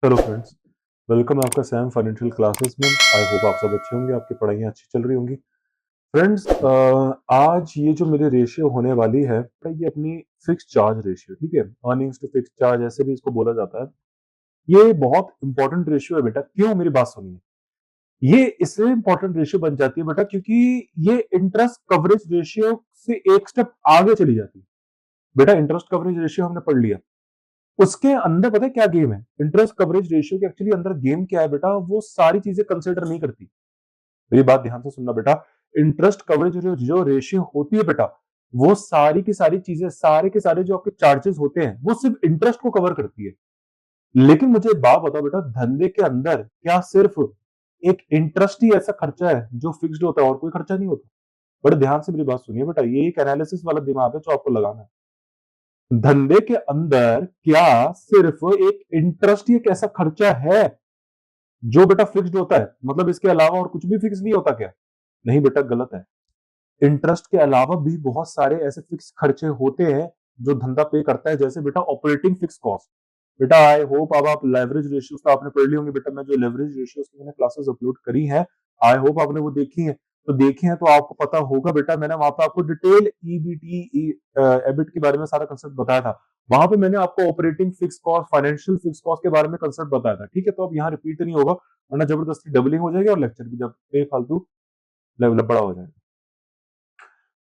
Hello friends, welcome है आपका Sam financial classes में। आई होप आप सब अच्छे होंगे, आपकी पढ़ाइयाँ अच्छी चल रही होंगी। फ्रेंड्स, आज ये जो मेरी रेशियो होने वाली है, ये अपनी फिक्स चार्ज रेशियो, ठीक है, अर्निंग्स टू फिक्स चार्ज ऐसे भी इसको बोला जाता है। ये बहुत इंपॉर्टेंट रेशियो है बेटा। क्यों? मेरी बात सुनिए। ये इसलिए इंपॉर्टेंट रेशियो बन जाती है बेटा क्योंकि ये इंटरेस्ट कवरेज रेशियो से एक स्टेप आगे चली जाती है। बेटा, इंटरेस्ट कवरेज रेशियो हमने पढ़ लिया, उसके अंदर पता है क्या गेम है? इंटरेस्ट कवरेज रेशियो के एक्चुअली अंदर गेम क्या है बेटा, वो सारी चीजें कंसिडर नहीं करती। मेरी बात ध्यान से सुनना बेटा। इंटरेस्ट कवरेज जो रेशियो होती है बेटा, वो सारी की सारी चीजें, सारे के सारे जो आपके चार्जेस होते हैं, वो सिर्फ इंटरेस्ट को कवर करती है। लेकिन मुझे एक बात बताओ बेटा, धंधे के अंदर क्या सिर्फ एक इंटरेस्ट ही ऐसा खर्चा है जो फिक्स्ड होता है और कोई खर्चा नहीं होता? बड़े ध्यान से मेरी बात सुनिए बेटा, ये एक एनालिसिस वाला दिमाग है जो आपको लगाना है। धंधे के अंदर क्या सिर्फ एक इंटरेस्ट ही एक ऐसा खर्चा है जो बेटा फिक्स्ड होता है? मतलब इसके अलावा और कुछ भी फिक्स नहीं होता क्या? नहीं बेटा, गलत है। इंटरेस्ट के अलावा भी बहुत सारे ऐसे फिक्स खर्चे होते हैं जो धंधा पे करता है, जैसे बेटा ऑपरेटिंग फिक्स कॉस्ट। बेटा, आई होप अब आप लेवरेज रेशियोज तो आपने पढ़ ली होंगी बेटा। मैं जो लेवरेज रेशियोज की मैंने क्लासेस अपलोड करी हैं, आई होप आपने वो देखी है। तो देखी है तो आपको पता होगा बेटा, मैंने वहां पे आपको डिटेल ईबीटी एबिट के बारे में सारा कंसेप्ट बताया था। वहां पे मैंने आपको operating fix cost, financial fix cost के बारे में कंसेप्ट बताया था, ठीक है। तो अब यहाँ रिपीट नहीं होगा, वरना जबरदस्ती डबलिंग हो जाएगी और लेक्चर भी जब बेफालतू बड़ा हो जाएगा।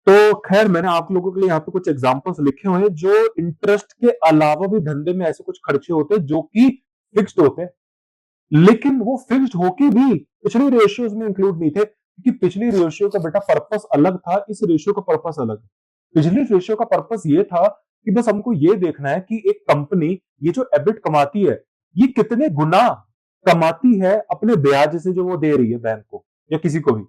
तो खैर, मैंने आप लोगों के लिए यहाँ पे कुछ एग्जांपल्स लिखे हुए हैं जो इंटरेस्ट के अलावा भी धंधे में ऐसे कुछ खर्चे होते हैं जो कि फिक्स्ड होते हैं, लेकिन वो फिक्स्ड होके भी पिछले रेशियोज में इंक्लूड नहीं थे, क्योंकि पिछली रेशियो का बेटा पर्पस अलग था, इस रेशियो का पर्पस अलग है। पिछली रेशियो का पर्पस ये था कि बस हमको ये देखना है कि एक कंपनी ये जो एबिट कमाती है, ये कितने गुना कमाती है अपने ब्याज से जो वो दे रही है बैंक को या किसी को भी।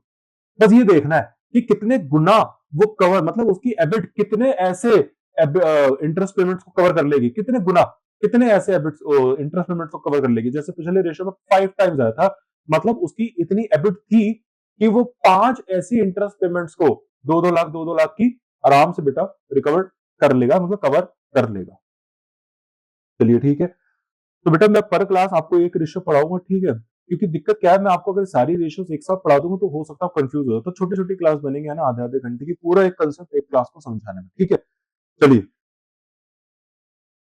बस ये देखना है कि कितने गुना वो कवर, मतलब उसकी एबिट कितने ऐसे इंटरेस्ट पेमेंट्स को कवर कर लेगी, कितने गुना, कितने ऐसे एबिट इंटरेस्ट पेमेंट्स को कवर कर लेगी। जैसे पिछले रेशियो में 5 टाइम्स आया था, मतलब उसकी इतनी एबिट थी कि वो 5 ऐसी इंटरेस्ट पेमेंट्स को 2-2 लाख की आराम से बेटा रिकवर कर लेगा, मतलब कवर कर लेगा। चलिए ठीक है। तो बेटा, मैं पर क्लास आपको एक रेशियो पढ़ाऊंगा, ठीक है। क्योंकि दिक्कत क्या है, मैं आपको अगर सारी रेशियोज एक साथ पढ़ा दूंगा तो हो सकता है आप कंफ्यूज हो। तो छोटी छोटी क्लास बनेंगे, है ना, आधे आधे घंटे की, पूरा एक कंसेप्ट एक क्लास को समझाने में, ठीक है। चलिए,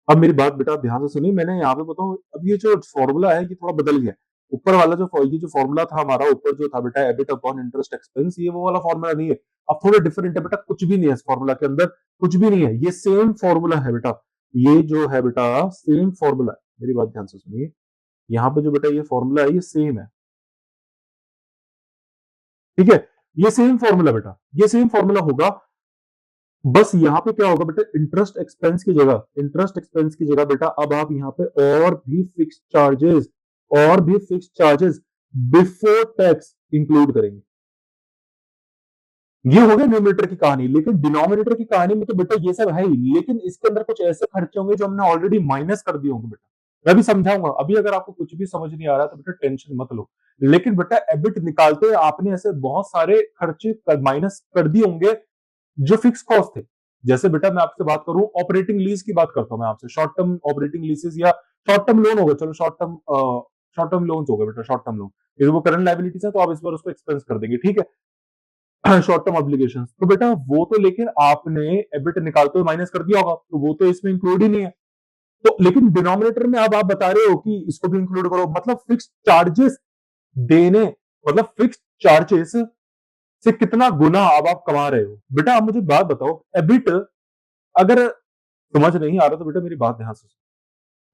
अब मेरी बात बेटा ध्यान से सुनिए। मैंने यहाँ पे बताऊं, अब ये जो फॉर्मूला है ये थोड़ा बदल गया है। ऊपर वाला ये जो फॉर्मूला था हमारा, ऊपर जो था बेटा एबिट अपॉन इंटरेस्ट एक्सपेंस, ये वो वाला फॉर्मूला नहीं है। अब थोड़ा डिफरेंट है बेटा, कुछ भी नहीं है इस फॉर्मूला के अंदर, कुछ भी नहीं है। ये सेम फॉर्मूला है बेटा, ये जो है बेटा सेम फॉर्मूला है। मेरी बात ध्यान से सुनिए, यहाँ पे जो बेटा ये फॉर्मूला है ये सेम है, ठीक है। ये सेम फॉर्मूला बेटा, ये सेम फॉर्मूला होगा। बस यहाँ पे क्या होगा बेटा, इंटरेस्ट एक्सपेंस की जगह बेटा अब आप यहाँ पे और भी fix charges before tax include करेंगे। ये हो गया न्यूमरेटर की कहानी। लेकिन डिनोमिनेटर की कहानी में तो बेटा ये सब है ही, लेकिन इसके अंदर कुछ ऐसे खर्चे होंगे जो हमने ऑलरेडी माइनस कर दिए होंगे बेटा। मैं भी समझाऊंगा। अभी अगर आपको कुछ भी समझ नहीं आ रहा तो बेटा टेंशन मत लो। लेकिन बेटा एबिट निकालते हुए आपने ऐसे बहुत सारे खर्चे माइनस कर दिए होंगे जो फिक्स कॉस्ट थे। जैसे बेटा मैं आपसे बात करूं, ऑपरेटिंग लीज की बात करता हूं मैं आपसे। शॉर्ट टर्म ऑपरेटिंग लीजेस या शॉर्ट टर्म लोन होगा, चलो शॉर्ट टर्म लोन होगा बेटा, शॉर्ट टर्म लोन। यदि वो करंट लायबिलिटीज है तो आप इस बार उसको एक्सपेंस कर देंगे, ठीक है। शॉर्ट टर्म ऑब्लिगेशन तो बेटा वो तो, लेकिन आपने एबिट निकालते हुए माइनस कर दिया होगा, तो वो तो इसमें इंक्लूड ही नहीं है। तो लेकिन डिनोमिनेटर में अब आप बता रहे हो कि इसको भी इंक्लूड करो, मतलब फिक्स चार्जेस देने, मतलब फिक्स चार्जेस से कितना गुना अब आप कमा रहे हो। बेटा आप मुझे बात बताओ, एबिट अगर समझ नहीं आ रहा तो बेटा मेरी बात ध्यान से सुनो।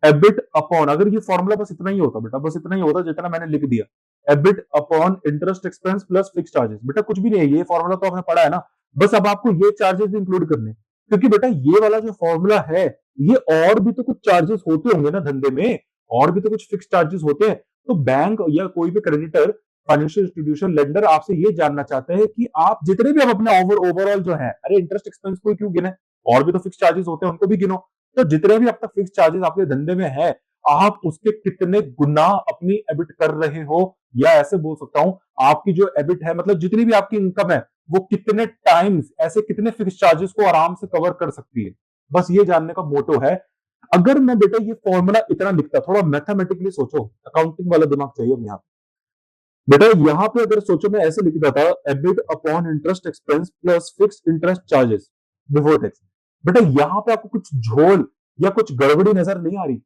एबिट अपॉन, अगर ये फॉर्मूला बस इतना ही होता बेटा, बस इतना ही होता जितना मैंने लिख दिया, EBIT upon interest expense plus fix charges, बेटा कुछ भी नहीं है। ये फॉर्मूला तो आपने पढ़ा है ना, बस अब आपको ये चार्जेस भी इंक्लूड करने, क्योंकि बेटा ये वाला जो फॉर्मूला है, ये और भी तो कुछ चार्जेस होते होंगे ना धंधे में, और भी तो कुछ फिक्स चार्जेस होते हैं। तो बैंक या कोई भी क्रेडिटर, फाइनेंशियल इंस्टीट्यूशन, लेंडर आपसे ये जानना चाहते हैं कि आप जितने भी, आप अपने ओवरऑल जो है, अरे इंटरेस्ट एक्सपेंस को क्यों गिने, और भी तो फिक्स चार्जेस होते हैं, उनको भी गिनो। तो जितने भी अब तक फिक्स चार्जेस आपके धंधे में है, आप उसके कितने गुना अपनी एबिट कर रहे हो, या ऐसे बोल सकता हूं, आपकी जो एबिट है, मतलब जितनी भी आपकी इनकम है, वो कितने टाइम्स ऐसे कितने फिक्स चार्जेस को आराम से कवर कर सकती है। बस ये जानने का मोटो है। अगर मैं बेटा ये फॉर्मूला इतना लिखता, थोड़ा मैथमेटिकली सोचो, अकाउंटिंग वाला दिमाग चाहिए अब यहाँ बेटा। यहाँ पे अगर सोचो मैं ऐसे लिख देता, EBIT upon interest expense plus fix interest charges before tax. बेटा यहाँ पे आपको कुछ झोल या कुछ गड़बड़ी नजर नहीं आ रही?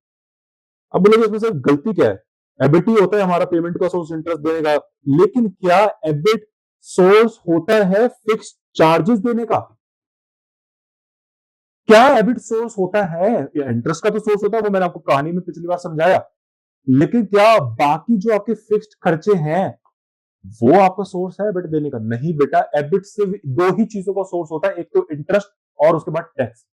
अब बोलोगे इसमें सर गलती क्या है? एबिट ही होता है हमारा पेमेंट का सोर्स इंटरेस्ट देने का, लेकिन क्या एबिट सोर्स होता है फिक्स चार्जेस देने का? क्या एबिट सोर्स होता है? इंटरेस्ट का तो सोर्स होता है, वो मैंने आपको कहानी में पिछली बार समझाया, लेकिन क्या बाकी जो आपके फिक्स्ड खर्चे हैं वो आपका सोर्स है एबिट देने का? नहीं बेटा, एबिट से दो ही चीजों का सोर्स होता है, एक तो इंटरेस्ट और उसके बाद टैक्स।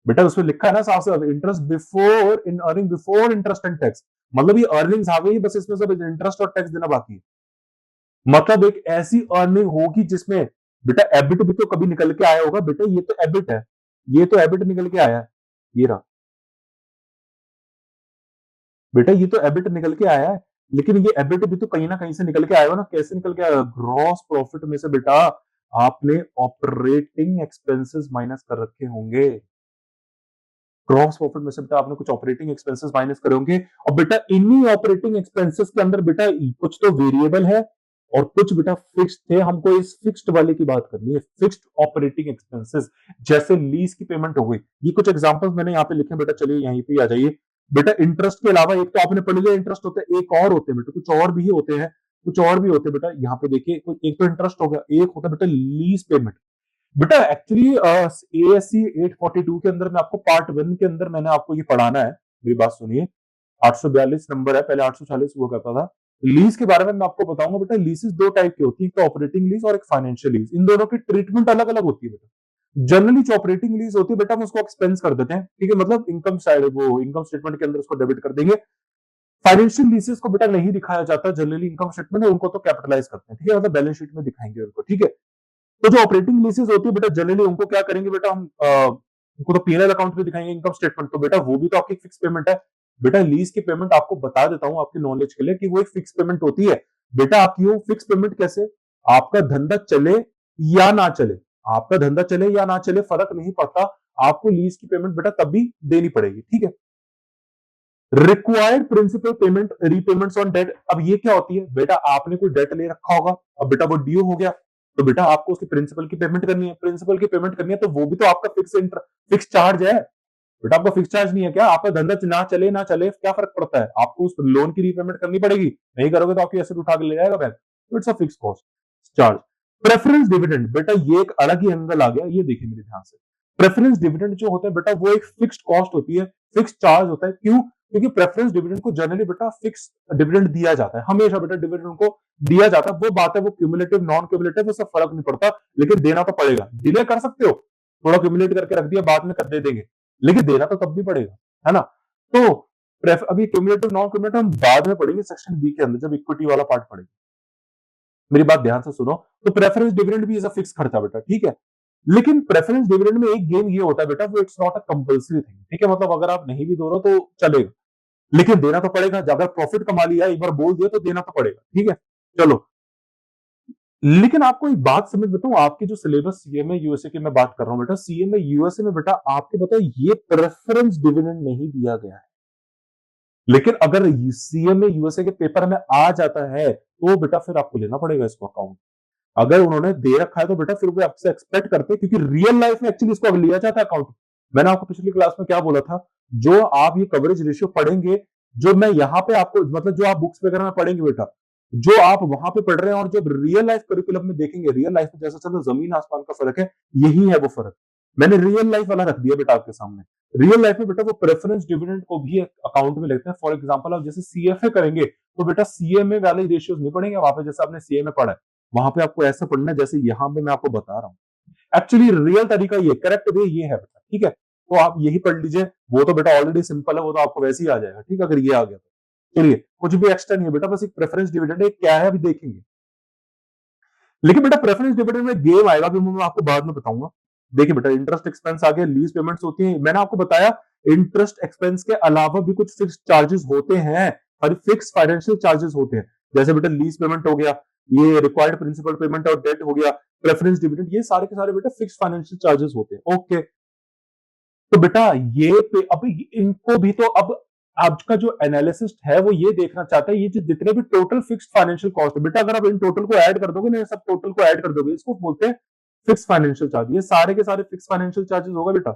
बेटा उसमें लिखा है ना साफ साफ, interest before in earning before interest and tax, मतलब ये अर्निंग्स आ गई, बस इसमें सब इंटरेस्ट और टैक्स देना बाकी है। मतलब एक ऐसी अर्निंग होगी जिसमें बेटा एबिट भी तो कभी निकल के आया होगा। बेटा ये तो एबिट है, ये तो एबिट निकल के आया है, ये रहा बेटा, ये तो एबिट निकल के आया है, लेकिन ये एबिट भी तो कहीं ना कहीं से निकल के आया हो ना। कैसे निकल के आया? ग्रॉस प्रॉफिट में से बेटा आपने ऑपरेटिंग एक्सपेंसेस माइनस कर रखे होंगे। ग्रॉस प्रॉफिट में से बेटा आपने कुछ ऑपरेटिंग एक्सपेंसेस माइनस करे होंगे, और बेटा इन्हीं ऑपरेटिंग एक्सपेंसेस के अंदर बेटा कुछ तो वेरिएबल है और कुछ बेटा फिक्स्ड थे। हमको इस फिक्स्ड वाले की बात करनी है, फिक्स्ड ऑपरेटिंग एक्सपेंसेस, जैसे लीज की पेमेंट हो गई। ये कुछ एग्जांपल्स मैंने यहाँ पे लिखे बेटा, चलिए यहीं पे आ जाइए। बेटा इंटरेस्ट के अलावा एक तो आपने पढ़ लिया इंटरेस्ट होता है, एक और होते हैं बेटा, कुछ और भी होते हैं, कुछ और भी होते हैं बेटा। यहाँ पे देखिए, एक तो इंटरेस्ट हो गया, एक होता है बेटा लीज पेमेंट। बेटा एक्चुअली एएससी 842 के अंदर मैं आपको पार्ट 1 के अंदर मैंने आपको ये पढ़ाना है। मेरी बात सुनिए, 842 नंबर है, पहले 840 हुआ करता था। लीज के बारे में मैं आपको बताऊंगा बेटा। लीजेस दो टाइप की होती है, एक तो ऑपरेटिंग लीज और एक फाइनेंशियल लीज। इन दोनों की ट्रीटमेंट अलग अलग होती है बेटा। जनरली जो ऑपरेटिंग लीज होती है बेटा, हम उसको एक्सपेंस कर देते हैं, ठीक है, मतलब इनकम साइड, वो इनकम स्टेटमेंट के अंदर उसको डेबिट कर देंगे। फाइनेंशियल लीजेस को बेटा नहीं दिखाया जाता जनरली इनकम स्टेटमेंट में, उनको तो कैपिटलाइज करते हैं, ठीक है, मतलब बैलेंस शीट में दिखाएंगे उनको, ठीक है। तो जो ऑपरेटिंग लीजेस होती है बेटा, जनरली उनको क्या करेंगे बेटा हम, उनको तो पीएनएल अकाउंट में दिखाएंगे इनकम स्टेटमेंट, तो बेटा वो भी तो आपकी फिक्स पेमेंट है। बेटा लीज की पेमेंट आपको बता देता हूं आपकी नॉलेज के लिए कि वो एक फिक्स पेमेंट होती है। बेटा आपकी वो फिक्स पेमेंट कैसे? आपका धंधा चले या ना चले, आपका धंधा चले या ना चले फर्क नहीं पड़ता, आपको लीज की पेमेंट बेटा तभी देनी पड़ेगी, ठीक है। Required principal payment repayments on debt, अब ये क्या होती है बेटा? आपने कोई डेट ले रखा होगा, अब बेटा वो ड्यू हो गया, तो बेटा आपको उसकी प्रिंसिपल की पेमेंट करनी है। प्रिंसिपल की पेमेंट करनी है तो वो भी तो आपका फिक्स चार्ज है बेटा। आपका फिक्स चार्ज नहीं है क्या? आपका धंधा ना चले ना चले क्या फर्क पड़ता है? आपको उस लोन की रीपेमेंट करनी पड़ेगी, नहीं करोगे तो आपकी एसेट उठा के ले जाएगा बैंक, तो it's a fix cost charge. Preference dividend, बेटा ये एक अलग ही एंगल आ गया, ये देखिए मेरे ध्यान से। प्रेफरेंस डिविडेंड जो होता है बेटा, वो एक फिक्स्ड कॉस्ट होती है, फिक्स चार्ज होता है। क्यों? क्योंकि प्रेफरेंस डिविडेंड को जनरली बेटा फिक्स डिविडेंड दिया जाता है, हमेशा बेटा डिविडेंड को दिया जाता है। वो बात है, वो क्यूमुलेटिव नॉन क्यूमुलेटिव उससे फर्क नहीं पड़ता, लेकिन देना तो पड़ेगा। डिले कर सकते हो, थोड़ा क्यूमुलेट करके रख दिया, बाद में कर दे देंगे, लेकिन देना तो तब भी पड़ेगा, है ना। तो अभी क्यूमुलेटिव नॉन क्यूमुलेटिव हम बाद में पढ़ेंगे सेक्शन बी के अंदर, जब इक्विटी वाला पार्ट पढ़ेंगे। मेरी बात ध्यान से सुनो। तो प्रेफरेंस डिविडेंड भी इज अ फिक्स खर्चा बेटा, ठीक है। लेकिन प्रेफरेंस डिविडेंड में एक गेम ये होता है बेटा, वो it's not a compulsory thing, ठीक है, मतलब अगर आप नहीं भी दो रहे हो तो चलेगा, लेकिन देना तो पड़ेगा। अगर प्रॉफिट कमा लिया, एक बार बोल दिया तो देना तो पड़ेगा, ठीक है। चलो, लेकिन आपको एक बात समझ बताऊं, आपकी जो सिलेबस सीएमए यूएसए की मैं बात कर रहा हूं बेटा, सीएमए यूएसए में बेटा आपके पता है ये प्रेफरेंस डिविडेंड नहीं दिया गया है। लेकिन अगर सीएमए यूएसए के पेपर में आ जाता है तो बेटा फिर आपको लेना पड़ेगा इसको अकाउंट। अगर उन्होंने दे रखा है तो बेटा फिर वो आपसे एक्सपेक्ट करते हैं, क्योंकि रियल लाइफ में एक्चुअली इसको लिया जाता है अकाउंट। मैंने आपको पिछली क्लास में क्या बोला था, जो आप ये कवरेज रेशियो पढ़ेंगे, जो मैं यहाँ पे आपको मतलब जो आप बुक्स वगैरह में पढ़ेंगे बेटा, जो आप वहां पे पढ़ रहे हैं और जब रियल लाइफ करिकुलम में देखेंगे, रियल लाइफ में जैसा चलो जमीन आसमान का फर्क है, यही है वो फर्क। मैंने रियल लाइफ वाला रख दिया बेटा आपके सामने। रियल लाइफ में बेटा वो प्रेफरेंस डिविडेंड को भी अकाउंट में लेते हैं। फॉर एग्जांपल आप जैसे सीएफए करेंगे तो बेटा सीएमए वाले रेशियोज नहीं पढ़ेंगे वहां पे, जैसे आपने सीएमए पढ़ा है वहां पे आपको ऐसा पढ़ना है जैसे यहाँ पे मैं आपको बता रहा हूँ। एक्चुअली रियल तरीका ये, करेक्ट वे ये है बेटा, ठीक है। तो आप यही पढ़ लीजिए, वो तो बेटा ऑलरेडी सिंपल है, वो तो आपको वैसे ही आ जाएगा, ठीक है, अगर ये आ गया तो। चलिए, कुछ भी एक्स्ट्रा नहीं है बेटा, बस एक प्रेफरेंस डिविडेंड है, क्या है अभी देखेंगे। लेकिन बेटा प्रेफरेंस डिविडेंड में गेम आएगा, भी मैं आपको बाद में बताऊंगा। देखिए बेटा, इंटरेस्ट एक्सपेंस आ गया, लीज पेमेंट्स होती है, मैंने आपको बताया इंटरेस्ट एक्सपेंस के अलावा भी कुछ फिक्स चार्जेस होते हैं और फिक्स फाइनेंशियल चार्जेस होते हैं। जैसे बेटा लीज पेमेंट हो गया, ये रिक्वायर्ड प्रिंसिपल पेमेंट और डेट हो गया, प्रेफरेंस डिविडेंड, ये सारे के सारे बेटा फिक्स फाइनेंशियल चार्जेस होते हैं, ओके। तो बेटा ये पे अब इनको भी तो अब आपका जो एनालिसिस्ट है वो ये देखना चाहता है, ये जो जितने भी टोटल फिक्स्ड फाइनेंशियल कॉस्ट है बेटा, अगर आप इन टोटल को ऐड कर दोगे ना, सब टोटल को ऐड कर दोगे, इसको बोलते हैं फिक्स फाइनेंशियल चार्ज। ये सारे के सारे फिक्स फाइनेंशियल चार्जेस होगा बेटा,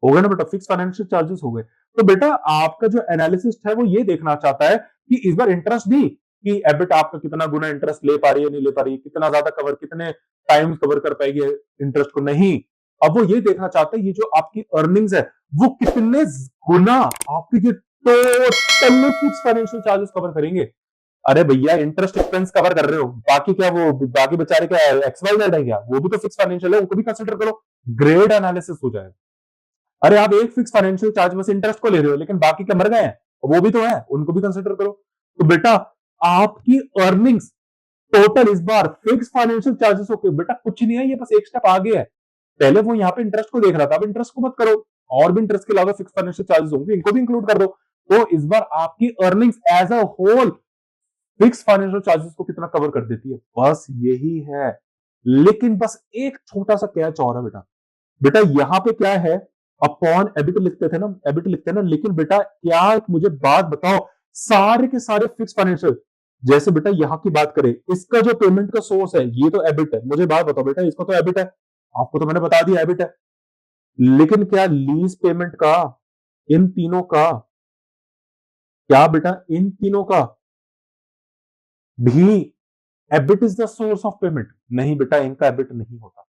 हो गए ना बेटा, फिक्स फाइनेंशियल चार्जेस हो गए। तो बेटा आपका जो एनालिसिस्ट है वो ये देखना चाहता है कि इस बार इंटरेस्ट दी कि एबिट आपका कितना गुना इंटरेस्ट ले पा रही है, नहीं ले पा रही है, कितना ज्यादा कवर, कितने टाइम्स कवर कर पाएगी इंटरेस्ट को, नहीं। अब वो ये देखना चाहते हैं ये जो आपकी अर्निंग्स है वो कितने गुना आपकी जो total fix financial charges cover करेंगे। अरे भैया इंटरेस्ट एक्सपेंस कवर कर रहे हो, बाकी क्या वो बाकी बेचारे क्या एक्स वाई जेड है क्या, वो भी तो फिक्स फाइनेंशियल है, उनको भी कंसिडर करो। ग्रेड एनालिसिस हो जाएगा। अरे आप एक फिक्स फाइनेंशियल चार्ज में से इंटरेस्ट को ले रहे हो, लेकिन बाकी क्या मर गए हैं, वो भी तो है, उनको भी कंसिडर करो। तो बेटा आपकी अर्निंग्स टोटल इस बार फिक्स फाइनेंशियल चार्जेस होके बेटा कुछ नहीं है, ये बस एक स्टेप आगे है। पहले वो यहाँ पे इंटरेस्ट को देख रहा था, अब इंटरेस्ट को मत करो, और भी इंटरेस्ट के अलावा फिक्स फाइनेंशियल चार्जेस होंगे, इनको भी इंक्लूड कर दो। तो इस बार आपकी earnings as a whole fix financial charges को कितना कवर कर देती है, बस यही है। लेकिन बस एक छोटा सा कैच और है बेटा, बेटा यहाँ पे क्या है, अपॉन एबिट लिखते थे ना, एबिट लिखते हैं ना, लेकिन बेटा क्या मुझे बात बताओ, सारे के सारे फिक्स फाइनेंशियल, जैसे बेटा यहाँ की बात करें, इसका जो पेमेंट का सोर्स है ये तो एबिट है, मुझे बात बताओ बेटा, इसका तो एबिट है, आपको तो मैंने बता दिया एबिट है, लेकिन क्या लीज पेमेंट का, इन तीनों का, क्या बेटा इन तीनों का भी EBIT is the source of payment? नहीं बेटा, इनका एबिट नहीं होता,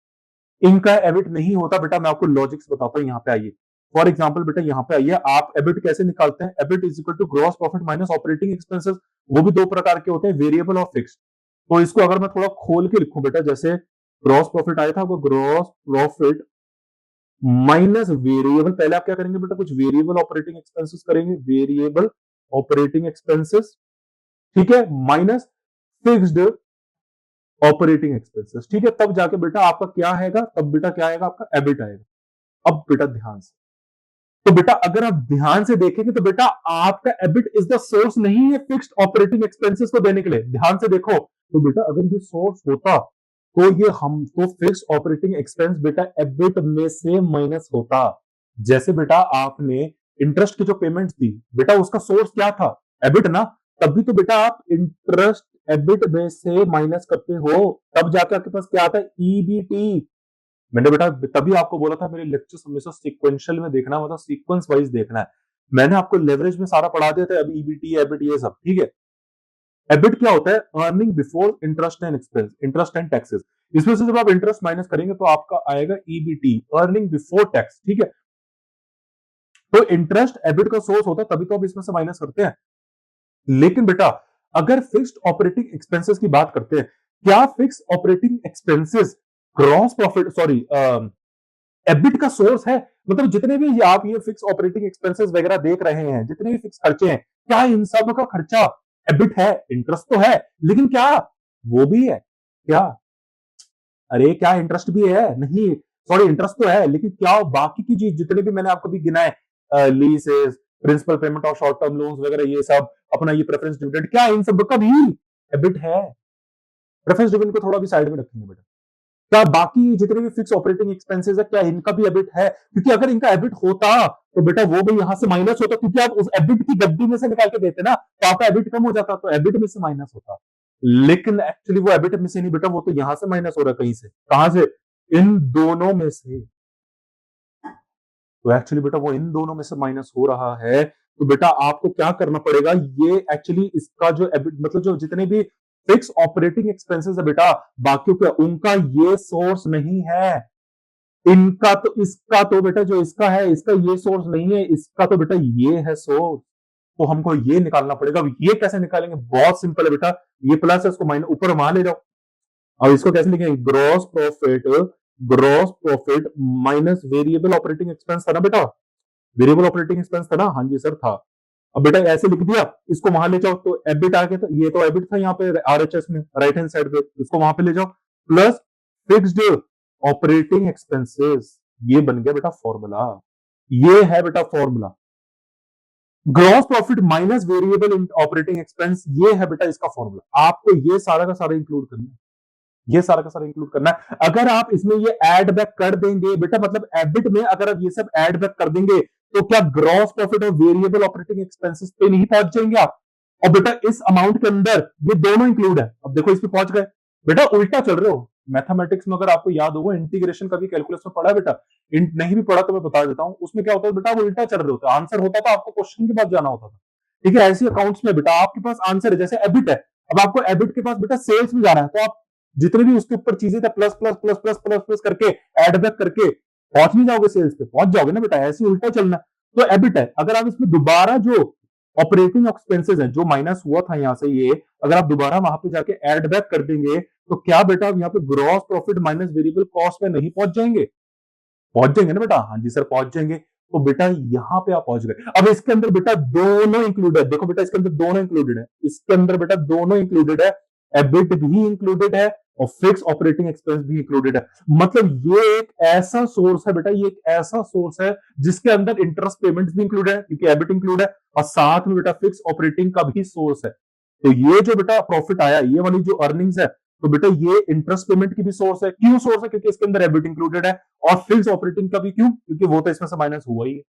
इनका एबिट नहीं होता बेटा। मैं आपको लॉजिक्स बताता हूं, यहाँ पे आइए। फॉर एग्जांपल बेटा यहाँ पे आइए, आप एबिट कैसे निकालते हैं, EBIT is equal to gross profit minus operating expenses. वो भी दो प्रकार के होते हैं, वेरिएबल और फिक्स्ड। तो इसको अगर मैं थोड़ा खोल के लिखूं बेटा, जैसे ग्रॉस प्रॉफिट आया था, वो ग्रॉस प्रॉफिट माइनस वेरिएबल, पहले आप क्या करेंगे बेटा, कुछ वेरिएबल ऑपरेटिंग एक्सपेंसेस करेंगे, वेरिएबल ऑपरेटिंग एक्सपेंसेस, ठीक है, माइनस फिक्स्ड ऑपरेटिंग एक्सपेंसेस, ठीक है, तब जाके बेटा आपका क्या आएगा, तब बेटा क्या आएगा, आपका एबिट आएगा। अब बेटा ध्यान से, तो बेटा अगर आप ध्यान से देखेंगे तो बेटा आपका एबिट इज द सोर्स नहीं है फिक्स्ड ऑपरेटिंग एक्सपेंसेस को देने के लिए, ध्यान से देखो। तो बेटा अगर ये सोर्स होता तो ये हमको फिक्स्ड ऑपरेटिंग एक्सपेंस बेटा एबिट में से माइनस होता। जैसे बेटा आपने इंटरेस्ट की जो पेमेंट दी बेटा, उसका सोर्स क्या था, एबिट ना, तभी तो बेटा आप इंटरेस्ट एबिट में से माइनस करते हो, तब जाकर आपके पास क्या आता है, ईबीटी। मैंने बेटा तभी आपको बोला था मेरे लेक्चर हमेशा सीक्वेंशियल में देखना, मतलब सीक्वेंस वाइज देखना है। मैंने आपको लेवरेज में सारा पढ़ा दिया था, अब ईबीटी एबिट ये सब, ठीक है। एबिट क्या होता है, earning before interest and expense, interest and taxes. इसमें से जब आप इंटरेस्ट माइनस करेंगे तो आपका आएगा ईबीटी, अर्निंग बिफोर टैक्स, ठीक है। तो इंटरेस्ट एबिट का सोर्स होता है, तभी तो आप इसमें से माइनस करते हैं। लेकिन बेटा अगर फिक्स्ड ऑपरेटिंग एक्सपेंसेस की बात करते हैं, क्या fix operating expenses gross profit, sorry, EBIT का सोर्स है? मतलब जितने भी आप ये फिक्स ऑपरेटिंग एक्सपेंसेस वगैरह देख रहे हैं, जितने भी फिक्स खर्चे हैं, क्या इन सब का खर्चा एबिट है? इंटरेस्ट तो है, लेकिन क्या वो भी है क्या? अरे क्या इंटरेस्ट भी है? नहीं, सॉरी, इंटरेस्ट तो है, लेकिन क्या बाकी की चीज जितने भी मैंने आपको भी गिनाए, leases, principal payment of short term loans वगैरह, ये सब, अपना ये प्रेफरेंस डिविडेंड, क्या इन सब का भी एबिट है? प्रेफरेंस डिविडेंड को थोड़ा भी साइड में रखेंगे बेटा, क्या बाकी जितने भी फिक्स ऑपरेटिंग एक्सपेंसेस है क्या इनका भी एबिट है? क्योंकि अगर इनका एबिट होता तो बेटा वो भी यहां से माइनस होता, क्योंकि आप उस एबिट की गद्दी में से निकाल के देते ना, तो आपका एबिट कम हो जाता, तो एबिट में से माइनस होता। लेकिन एक्चुअली वो एबिट में से नहीं बेटा, वो तो यहां से माइनस हो रहा है, कहीं से, कहां से, इन दोनों में से। तो एक्चुअली बेटा वो इन दोनों में से माइनस हो रहा है। तो बेटा आपको क्या करना पड़ेगा, ये एक्चुअली इसका जो एबिट, मतलब जो जितने भी फिक्स ऑपरेटिंग एक्सपेंसेस है बेटा बाकियों के, उनका ये सोर्स नहीं है। इनका तो, इसका तो बेटा जो इसका है, इसका ये सोर्स नहीं है, इसका तो बेटा ये है सोर्स। तो हमको ये निकालना पड़ेगा। ये कैसे निकालेंगे, बहुत सिंपल है बेटा, ये प्लस है, इसको माइनस ऊपर वहां ले जाओ। अब इसको कैसे लिखेंगे, gross profit, gross profit minus variable operating expense था ना बेटा, वेरिएबल ऑपरेटिंग एक्सपेंस था ना, हाँ जी सर था। अब बेटा ऐसे लिख दिया, इसको वहां ले जाओ, तो एबिट आ गया, तो ये तो एबिट था यहाँ पे आरएचएस में राइट हैंड साइड पे, इसको वहां पे ले जाओ, प्लस फिक्स्ड ऑपरेटिंग एक्सपेंसेस, ये बन गया बेटा फॉर्मूला, ये है बेटा formula, gross profit minus variable operating expense, ये है बेटा इसका फॉर्मूला। आपको ये सारा का सारा इंक्लूड करना है। ये सारा का सारा इंक्लूड करना है। अगर आप इसमें ये ऐड बैक कर देंगे बेटा, मतलब एबिट में अगर आप ये सब ऐड बैक कर देंगे तो क्या ग्रॉस प्रॉफिट और वेरिएबल ऑपरेटिंग एक्सपेंसेस पे नहीं पहुंच जाएंगे आप? और बेटा इस अमाउंट के अंदर ये दोनों इंक्लूड है। अब देखो इस पे पहुंच गए, बेटा उल्टा चल रहे हो। मैथमेटिक्स में अगर आपको याद होगा इंटीग्रेशन का भी कैलकुलस में पढ़ा है बेटा, नहीं भी पढ़ा तो मैं बता देता हूं। उसमें क्या होता है बेटा, आप उल्टा चल रहे होते, आंसर होता था आपको क्वेश्चन के बाद जाना होता था। ठीक है, ऐसे अकाउंट्स में बेटा आपके पास आंसर है, जैसे एबिट है, अब आपको एबिट के पास बेटा सेल्स में जाना है, तो आप जितने भी उसके ऊपर चीजें थे plus plus plus plus plus plus करके ऐड बैक करके पहुंच नहीं जाओगे सेल्स पे, पहुंच जाओगे ना बेटा, ऐसे उल्टा चलना। तो एबिट है, अगर आप इसमें दोबारा जो ऑपरेटिंग एक्सपेंसेस है जो माइनस हुआ था यहाँ से, ये अगर आप दोबारा वहां पे जाके ऐड बैक कर देंगे तो क्या बेटा आप यहाँ पे gross profit minus variable cost में नहीं पहुंच जाएंगे? पहुंच जाएंगे ना बेटा, हाँ जी सर पहुंच जाएंगे। तो बेटा यहाँ पे आप पहुंच गए। अब इसके अंदर बेटा दोनों इंक्लूडेड है, देखो बेटा इसके अंदर दोनों इंक्लूडेड है, इसके अंदर बेटा दोनों इंक्लूडेड है, एबिट भी इंक्लूडेड है और फिक्स ऑपरेटिंग एक्सपेंस भी इंक्लूडेड है। मतलब ये एक ऐसा सोर्स है बेटा, ये एक ऐसा सोर्स है जिसके अंदर इंटरेस्ट पेमेंट्स भी इंक्लूड है क्योंकि एबिट इंक्लूड है, और साथ में बेटा फिक्स ऑपरेटिंग का भी सोर्स है। तो ये जो बेटा प्रॉफिट आया, ये वाली जो अर्निंग्स है, तो बेटा ये इंटरेस्ट पेमेंट की भी सोर्स है। क्यों सोर्स है? क्योंकि इसके अंदर एबिट इंक्लूडेड है, और फिक्स ऑपरेटिंग का भी क्यों? क्योंकि वो तो इसमें से माइनस हुआ ही है।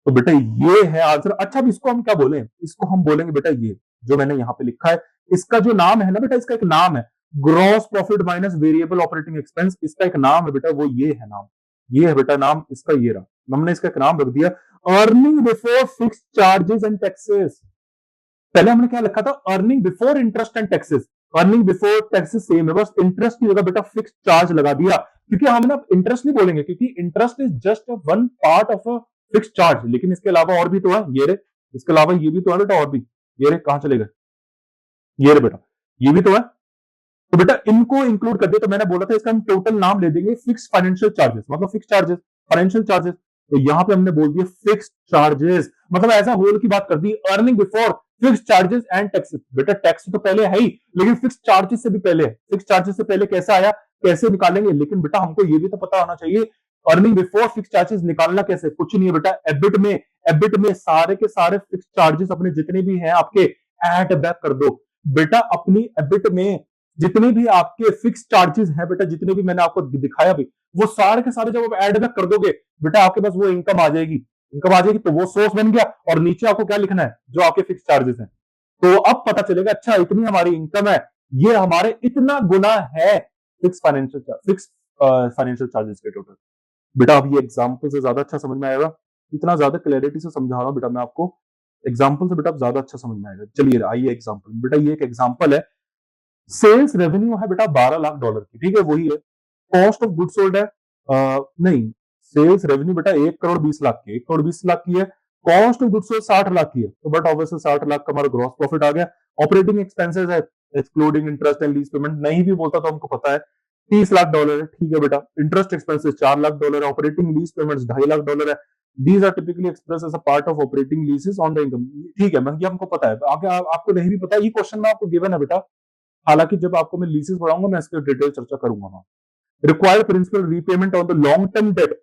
तो बेटा ये है आंसर। अच्छा, अब इसको हम क्या बोलें? इसको हम बोलेंगे बेटा ये जो मैंने यहाँ पे लिखा है, इसका जो नाम है ना बेटा, इसका एक नाम है gross profit minus variable operating expense. इसका एक नाम है बेटा, वो ये है नाम, ये है बेटा नाम इसका, ये रहा, हमने इसका एक नाम रख दिया earning before fix charges and taxes. पहले हमने क्या लिखा था? Earning before interest and taxes. Earning before taxes same है, बस इंटरेस्ट की जगह बेटा फिक्स चार्ज लगा दिया, क्योंकि हम ना इंटरेस्ट नहीं बोलेंगे क्योंकि interest is just one part of a fix charge, लेकिन इसके अलावा और भी तो है, ये रे, इसके अलावा ये भी तो है बेटा, और भी, ये रे कहां चले गए, ये रे बेटा, ये भी तो है। तो बेटा इनको इंक्लूड कर दिया, तो मैंने बोला था इसका हम टोटल नाम ले देंगे फिक्स फाइनेंशियल चार्जेस, मतलब फिक्स चार्जेस फाइनेंशियल चार्जेस। तो यहां पे हमने बोल दिया फिक्स चार्जेस, मतलब ऐसा होल की बात कर दी, earning before fix charges and taxes. बेटा टैक्स तो पहले है ही, लेकिन फिक्स चार्जेस से भी पहले है। फिक्स चार्जेस से पहले कैसा आया, कैसे निकालेंगे? लेकिन बेटा हमको ये भी तो पता होना चाहिए अर्निंग बिफोर फिक्स चार्जेस निकालना कैसे। कुछ नहीं है बेटा, एबिट में सारे के सारे फिक्स चार्जेस अपने जितने भी हैं आपके ऐड बैक कर दो। बेटा अपनी एबिट में जितने भी आपके फिक्स चार्जेस हैं बेटा, जितने भी मैंने आपको दिखाया भी, वो सारे के सारे जब आप ऐड बैक कर दोगे बेटा आपके पास वो इनकम आ जाएगी। इनकम आ जाएगी तो वो सोर्स बन गया, और नीचे आपको क्या लिखना है? जो आपके फिक्स चार्जेस हैं। तो अब पता चलेगा अच्छा इतनी हमारी इनकम है, ये हमारे इतना गुना है फिक्स फाइनेंशियल चार्जेस के टोटल। बेटा अब ये एग्जाम्पल से ज्यादा अच्छा समझ में आएगा, इतना ज्यादा क्लैरिटी से समझा रहा हूं बेटा मैं आपको, एग्जाम्पल से बेटा ज्यादा अच्छा समझ में आएगा। चलिए आइए एग्जाम्पल, बेटा ये एक एग्जाम्पल है, सेल्स रेवेन्यू है बेटा 12 लाख डॉलर की, ठीक है वही है। कॉस्ट ऑफ गुड सोल्ड है नहीं, सेल्स रेवेन्यू बेटा 1 करोड़ 20 लाख की, 1 करोड़ 20 लाख की है। Cost of good sold 60 lakh की है, तो बट ऑब्वियसली 60 लाख का हमारा ग्रॉस प्रॉफिट आ गया। ऑपरेटिंग एक्सपेंसेस है excluding interest and lease payment, नहीं भी बोलता तो हमको पता है 30 लाख डॉलर है, ठीक है बेटा। इंटरेस्ट एक्सपेंसेस 4 लाख डॉलर है, operating lease payments 2.5 lakh dollar है। These are typically express as a part of operating leases on the income, ठीक है ये हमको पता है। आगे आपको नहीं भी पता, ये क्वेश्चन में आपको गिवन है बेटा, हालांकि जब आपको मैं लीसेस पढ़ाऊंगा मैं इसकी डिटेल चर्चा करूंगा वहां। Required principal repayment on the long term debt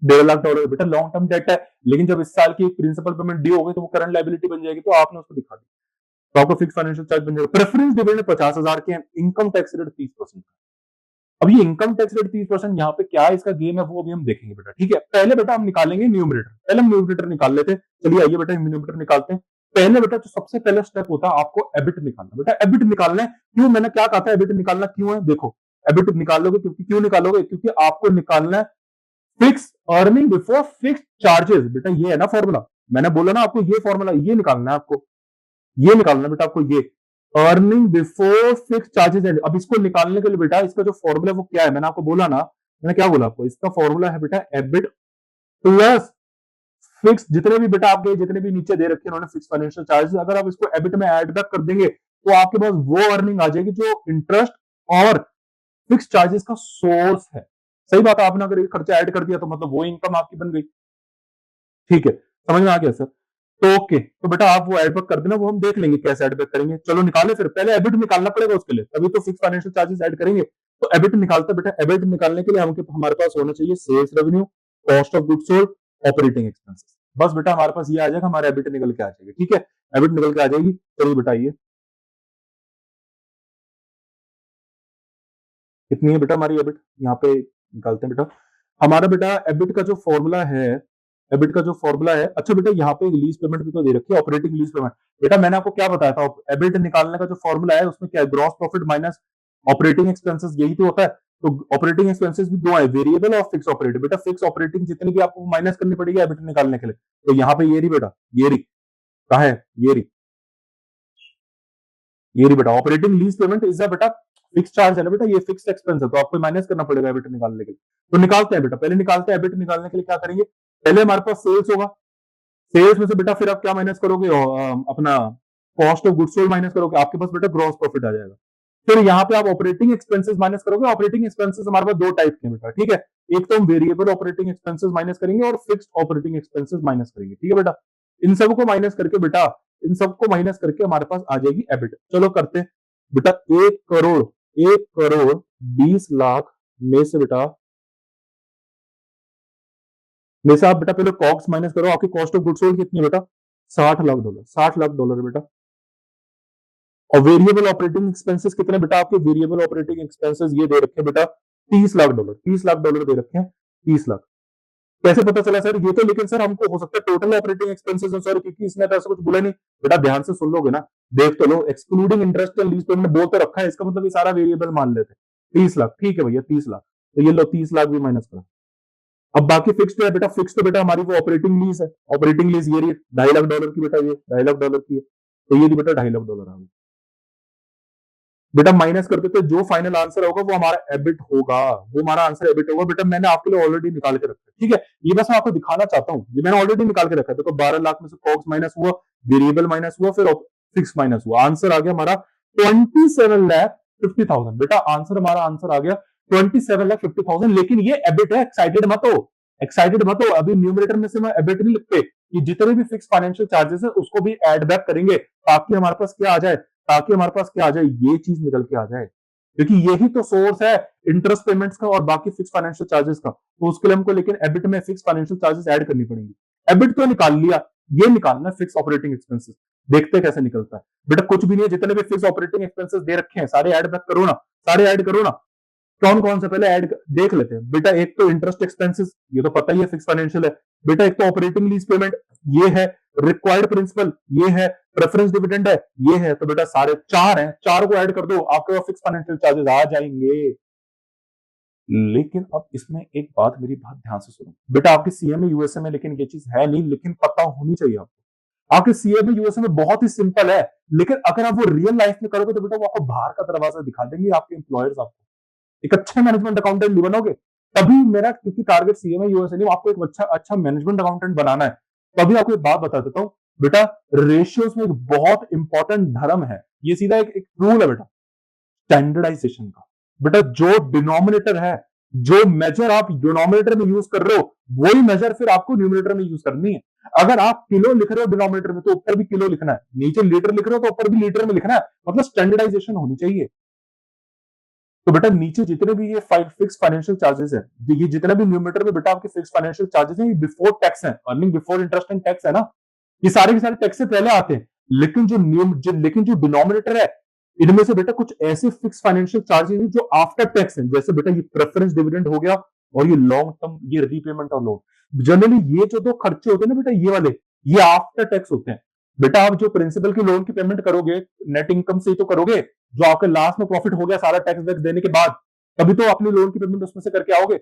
1.5 lakh dollar, बेटा लॉन्ग टर्म डेट है, लेकिन जब इस साल की प्रिंसिपल पेमेंट ड्यू हो गई तो वो करंट लाइबिलिटी बन जाएगी, तो आपने उसको दिखा दी, तो आपको फिक्स फाइनेंशियल चार्ज बन जाएगा। प्रेफरेंस डिविडेंड 50,000 के, इनकम टैक्स रेट 30%। अब ये इनकम टैक्स रेट 30% यहाँ पे क्या इसका गेम है वो अभी हम देखेंगे बेटा, ठीक है। पहले बेटा हम निकालेंगे न्यूमरेटर, पहले हम न्यूमरेटर निकाल लेते हैं। चलिए आइए बेटा न्यूमरेटर निकालते हैं। पहले बेटा जो सबसे पहला स्टेप होता है आपको एबिट निकालना, बेटा एबिट निकालना है। क्यों, मैंने क्या कहा था एबिट निकालना क्यों है? देखो एबिट निकालोगे क्योंकि, क्यों निकालोगे? क्योंकि आपको निकालना है fix earning before fix charges, बेटा ये है ना फॉर्मूला, मैंने बोला ना आपको ये फॉर्मूला, ये निकालना है आपको, ये निकालना है बेटा आपको, ये earning before fix charges and. अब इसको निकालने के लिए बेटा इसका जो फॉर्मूला है वो क्या है? मैंने आपको बोला ना, मैंने क्या बोला आपको, इसका फॉर्मूला है बेटा एबिट प्लस फिक्स, जितने भी बेटा आपके जितने भी नीचे दे रखे उन्होंने फिक्स फाइनेंशियल चार्जेस, अगर आप इसको एबिट में ऐड बैक कर देंगे तो आपके पास वो अर्निंग आ जाएगी जो इंटरेस्ट और फिक्स चार्जेस का सोर्स है। सही बात है, आपने अगर ये खर्चा ऐड कर दिया तो मतलब वो इनकम आपकी बन गई, ठीक है समझ में आ गया सर? तो ओके, तो बेटा आप वो एड बैक कर देना, वो हम देख लेंगे कैसे एड बैक करेंगे। चलो निकाले, फिर पहले एबिट निकालना पड़ेगा उसके लिए, तभी तो फिक्स फाइनेंशियल चार्जेस ऐड करेंगे। तो एबिट निकालते बेटा, एबिट निकालने के लिए हमारे पास होना चाहिए sales revenue, cost of good sold, operating expenses. बस बेटा हमारे पास ये आ जाएगा, हमारा एबिट निकल के आ जाएगा, ठीक है एबिट निकल के आ जाएगी। चलिए बेटा ये कितनी है बेटा हमारी एबिट, यहाँ पे निकालते हैं बेटा। हमारा बेटा एबिट का जो फॉर्मूला है, एबिट का जो फॉर्मूला है, अच्छा बेटा यहाँ पे लीज पेमेंट भी तो दे रखी है, ऑपरेटिंग लीज पेमेंट। बेटा मैंने आपको क्या बताया था, एबिट निकालने का जो फॉर्मूला है उसमें क्या है, gross profit minus operating expenses, यही तो होता है। तो ऑपरेटिंग एक्सपेंसेस भी दो है, वेरिएबल और फिक्स ऑपरेटिंग। बेटा फिक्स ऑपरेटिंग जितनी भी आपको माइनस करनी पड़ेगी एबिट निकालने के लिए, तो यहाँ पे ये रही बेटा, ये रही, कहा है, ये रही बेटा, ऑपरेटिंग लीज पेमेंट इज बेटा फिक्स चार्ज है ना बेटा, ये फिक्स एक्सपेंस है, तो आपको माइनस करना पड़ेगा एबिट निकालने के लिए। तो निकालते हैं बेटा, पहले निकालते हैं एबिट निकालने के लिए क्या करेंगे, पहले हमारे पास सेल्स होगा, सेल्स में से बेटा फिर आप क्या माइनस करोगे, अपना cost of goods sold minus करोगे, आपके पास बेटा ग्रॉस प्रॉफिट आ जाएगा। फिर यहाँ पे आप ऑपरेटिंग एक्सपेंसेस माइनस करोगे, ऑपरेटिंग एक्सपेंसेस हमारे पास दो टाइप के बेटा, ठीक है, एक तो हम वेरिएबल ऑपरेटिंग एक्सपेंसेस माइनस करेंगे और फिक्स्ड ऑपरेटिंग एक्सपेंसेस माइनस करेंगे, ठीक है बेटा। इन सबको माइनस करके बेटा, इन सबको माइनस करके हमारे पास आ जाएगी एबिट। चलो करते हैं बेटा, 1 करोड़, 1 करोड़ 20 लाख में से बेटा, में से आप बेटा पहले कॉस्ट माइनस करो, आपकी कॉस्ट ऑफ गुड्स सोल्ड कितनी है बेटा, 60 लाख डॉलर, 60 लाख डॉलर बेटा। और वेरिएबल ऑपरेटिंग एक्सपेंसेस कितने बेटा, आपके वेरिएबल ऑपरेटिंग एक्सपेंसेस ये दे रखे हैं बेटा 30 लाख डॉलर, 30 लाख डॉलर दे रखे हैं, 30 लाख। कैसे पता चला सर ये तो, लेकिन सर हमको हो सकता है टोटल ऑपरेटिंग एक्सपेंसेस हो सर, क्योंकि इसने तो ऐसा कुछ बोला नहीं। बेटा ध्यान से सुन लोगे ना, देख तो लो, excluding interest and lease payment बोल तो रखा है, इसका मतलब ये सारा वेरिएबल मान लेते हैं। 30 लाख, ठीक है भैया 30 लाख, तो ये लो 30 लाख भी माइनस करो। अब बाकी फिक्स है बेटा, फिक्स तो बेटा हमारी वो ऑपरेटिंग लीज है, ऑपरेटिंग लीज ये रही 2.5 लाख डॉलर की बेटा, ये 2.5 लाख डॉलर की है, तो ये बेटा 2.5 लाख डॉलर आ गई बेटा। माइनस करते तो जो फाइनल आंसर होगा वो हमारा एबिट होगा, वो हमारा आंसर एबिट होगा बेटा। मैंने आपके लिए ऑलरेडी निकाल के रखा है, ठीक है, ये बस मैं आपको दिखाना चाहता हूँ, ये मैंने ऑलरेडी निकाल के रखा है। देखो 12 लाख में से कॉस्ट माइनस हुआ, वेरिएबल माइनस हुआ, फिर फिक्स माइनस हुआ, आंसर आ गया हमारा 27,50,000 बेटा। आंसर आ गया 27,50,000, लेकिन ये एबिट है, एक्साइटेड मत हो, एक्साइटेड मत हो। अभी न्यूमरेटर में से मैं एबिट नहीं लिखते, कि जितने भी फिक्स फाइनेंशियल चार्जेस है उसको भी एड बैक करेंगे, ताकि हमारे पास क्या आ जाए, ताकि हमारे पास क्या आ जाए, ये चीज निकल के आ जाए, क्योंकि यही तो सोर्स है इंटरेस्ट पेमेंट्स का और बाकी फिक्स फाइनेंशियल चार्जेस का। तो उसके लिए हमको लेकिन एबिट में फिक्स फाइनेंशियल चार्जेस ऐड करनी पड़ेंगी। एबिट तो निकाल लिया, ये निकालना है फिक्स ऑपरेटिंग एक्सपेंसेस, देखते कैसे निकलता है बेटा। कुछ भी नहीं है, जितने भी फिक्स ऑपरेटिंग एक्सपेंसेस दे रखे हैं सारे ऐड बैक करो ना, सारे ऐड करो ना। कौन कौन से पहले ऐड देख लेते हैं बेटा। एक तो इंटरेस्ट एक्सपेंसेस, ये तो पता ही है फिक्स फाइनेंशियल है बेटा। एक तो ऑपरेटिंग लीज पेमेंट, ये है। रिक्वायर्ड प्रिंसिपल, ये है। प्रेफरेंस डिविडेंड है, ये है। तो बेटा सारे चार हैं, चार को ऐड कर दो, आपके पास फिक्स फाइनेंशियल चार्जेस आ जाएंगे। लेकिन अब इसमें एक बात, मेरी बात ध्यान से सुनो बेटा, आपके सीएमए यूएसए में लेकिन ये चीज है नहीं, लेकिन पता होनी चाहिए आपको। आपके सीएमए यूएसए में बहुत ही सिंपल है, लेकिन अगर आप वो रियल लाइफ में करोगे तो बेटा वो आपको बाहर का दरवाजा दिखा देंगे आपके एम्प्लॉयर्स आपको। एक अच्छे मैनेजमेंट अकाउंटेंट नहीं बनोगे, तभी मेरा, क्योंकि टारगेट सीएमए यूएसए नहीं, आपको एक अच्छा अच्छा मैनेजमेंट अकाउंटेंट बनाना है। तो अभी आपको एक बात बता देता हूं बेटा, रेशियोज में एक बहुत इंपॉर्टेंट धर्म है, ये सीधा एक रूल है बेटा, स्टैंडर्डाइजेशन का। बेटा जो डिनोमिनेटर है, जो मेजर आप डिनोमिनेटर में यूज कर रहे हो, वही मेजर फिर आपको न्यूमिनेटर में यूज करनी है। अगर आप किलो लिख रहे हो डिनोमिनेटर में, तो ऊपर भी किलो लिखना है, नीचे लीटर लिख रहे हो तो ऊपर भी लीटर में लिखना है, मतलब स्टैंडर्डाइजेशन होनी चाहिए। तो बेटा नीचे जितने भी ये फिक्स फाइनेंशियल चार्जेस है, ये जितने भी न्यूमिनेटर में बेटा आपके फिक्स फाइनेंशियल चार्जेस है, ये बिफोर टैक्स है, earning before interest and tax है ना, ये सारे के सारे टैक्स से पहले आते हैं। लेकिन जो डिनोमिनेटर है, इनमें से बेटा कुछ ऐसे फिक्स फाइनेंशियल चार्जेस हैं जो आफ्टर टैक्स हैं, जैसे बेटा ये प्रेफरेंस डिविडेंड हो गया, और ये लॉन्ग टर्म ये रीपेमेंट और लोन। जनरली ये जो दो खर्चे होते हैं ना बेटा, ये वाले, ये आफ्टर टैक्स होते हैं। बेटा आप जो प्रिंसिपल की लोन की पेमेंट करोगे, नेट इनकम से ही तो करोगे, जो आपके लास्ट में प्रॉफिट हो गया सारा टैक्स वैक्स देने के बाद, तभी तो अपनी लोन की पेमेंट उसमें से करके आओगे।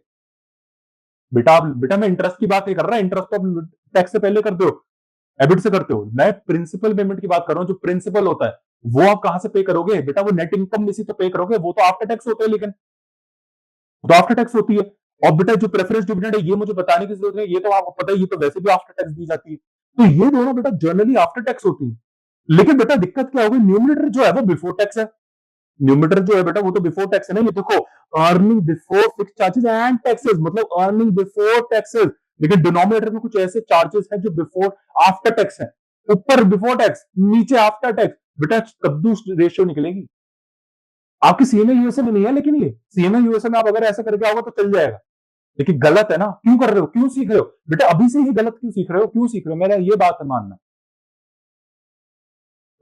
बेटा मैं इंटरेस्ट की बात नहीं कर रहा, इंटरेस्ट तो आप टैक्स से पहले करते हो, एबिट से करते हो। मैं प्रिंसिपल पेमेंट की बात कर रहा हूं, जो प्रिंसिपल होता है वो आप कहां से पे करोगे बेटा, वो नेट इनकम में से तो पे करोगे, वो तो आफ्टर टैक्स होते हैं, लेकिन तो आफ्टर टैक्स होती है। और बेटा जो प्रेफरेंस डिविडेंड है, ये मुझे बताने की जरूरत नहीं, ये तो आपको पता है, ये तो वैसे भी आफ्टर टैक्स दी जाती है। तो ये दोनों बेटा जनरली आफ्टर टैक्स होती है। लेकिन बेटा दिक्कत क्या होगी, न्यूमिनेटर जो है वो बिफोर टैक्स है। न्यूमिनेटर जो है बेटा वो तो बिफोर टैक्स है ना, ये देखो, earning before fix charges and taxes, मतलब अर्निंग बिफोर टैक्सेस। लेकिन डिनोमिनेटर में कुछ ऐसे चार्जेस हैं जो बिफोर आफ्टर टैक्स है, ऊपर बिफोर टैक्स, नीचे आफ्टर टैक्स। बेटा कद्दू रेशियो निकलेगी आपकी सीएमए यूएसए में नहीं है, लेकिन ये सीएमए यूएसए में आप अगर ऐसा करके आओगे तो चल जाएगा, लेकिन गलत है ना। क्यों कर रहे हो, क्यों सीख रहे हो बेटा, अभी से ही गलत क्यों सीख रहे हो, क्यों सीख रहे हो, मेरा ये बात है मानना।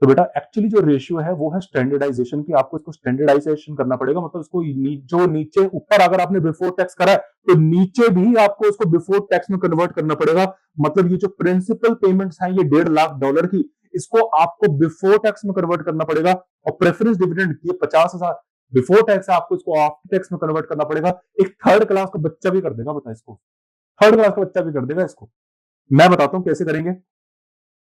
तो बेटा एक्चुअली जो रेशियो है वो है स्टैंडर्डाइजेशन की, आपको इसको स्टैंडर्डाइजेशन करना पड़ेगा, मतलब इसको जो नीचे ऊपर अगर आपने बिफोर टैक्स करा है तो नीचे भी आपको इसको बिफोर टैक्स में कन्वर्ट करना पड़ेगा। मतलब ये जो प्रिंसिपल पेमेंट्स हैं ये $1.5 लाख की, इसको आपको बिफोर टैक्स में कन्वर्ट करना पड़ेगा। और प्रेफरेंस डिविडेंड ये 50,000 बिफोर टैक्स है, आपको इसको आफ्टर टैक्स में कन्वर्ट करना पड़ेगा। एक थर्ड क्लास का बच्चा भी कर देगा बेटा इसको, थर्ड क्लास का बच्चा भी कर देगा इसको। मैं बताता हूं कैसे करेंगे,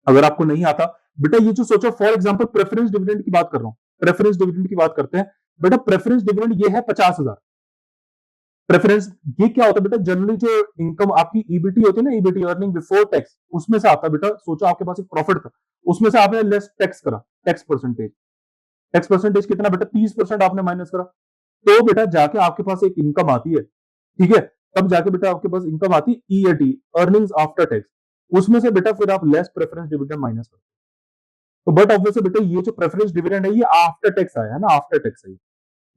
अगर आपको नहीं आता बेटा। ये जो सोचो, फॉर एग्जांपल प्रेफरेंस डिविडेंड की बात कर रहा हूं, प्रेफरेंस डिविडेंड की बात करते हैं बेटा। प्रेफरेंस डिविडेंड ये है 50,000। प्रेफरेंस ये क्या होता है बेटा, जनरली जो इनकम आपकी ईबीटी होती है ना, ईबीटी अर्निंग बिफोर टैक्स, उसमें से आता है बेटा। सोचो आपके पास एक प्रॉफिट था, उसमें से आपने लेस टैक्स करा, टैक्स परसेंटेज, टैक्स परसेंटेज कितना बेटा, 30% आपने माइनस करा। तो बेटा जाके आपके पास एक इनकम आती है, ठीक है, तब जाके बेटा आपके पास इनकम आती है ईएटी, अर्निंग्स आफ्टर टैक्स। उसमें से बेटा फिर आप लेस प्रेफरेंस डिविडेंड माइनस करते। तो बट ऑब्वियसली बेटा ये जो प्रेफरेंस डिविडेंड है ये आफ्टर टैक्स आया है ना, आफ्टर टैक्स है।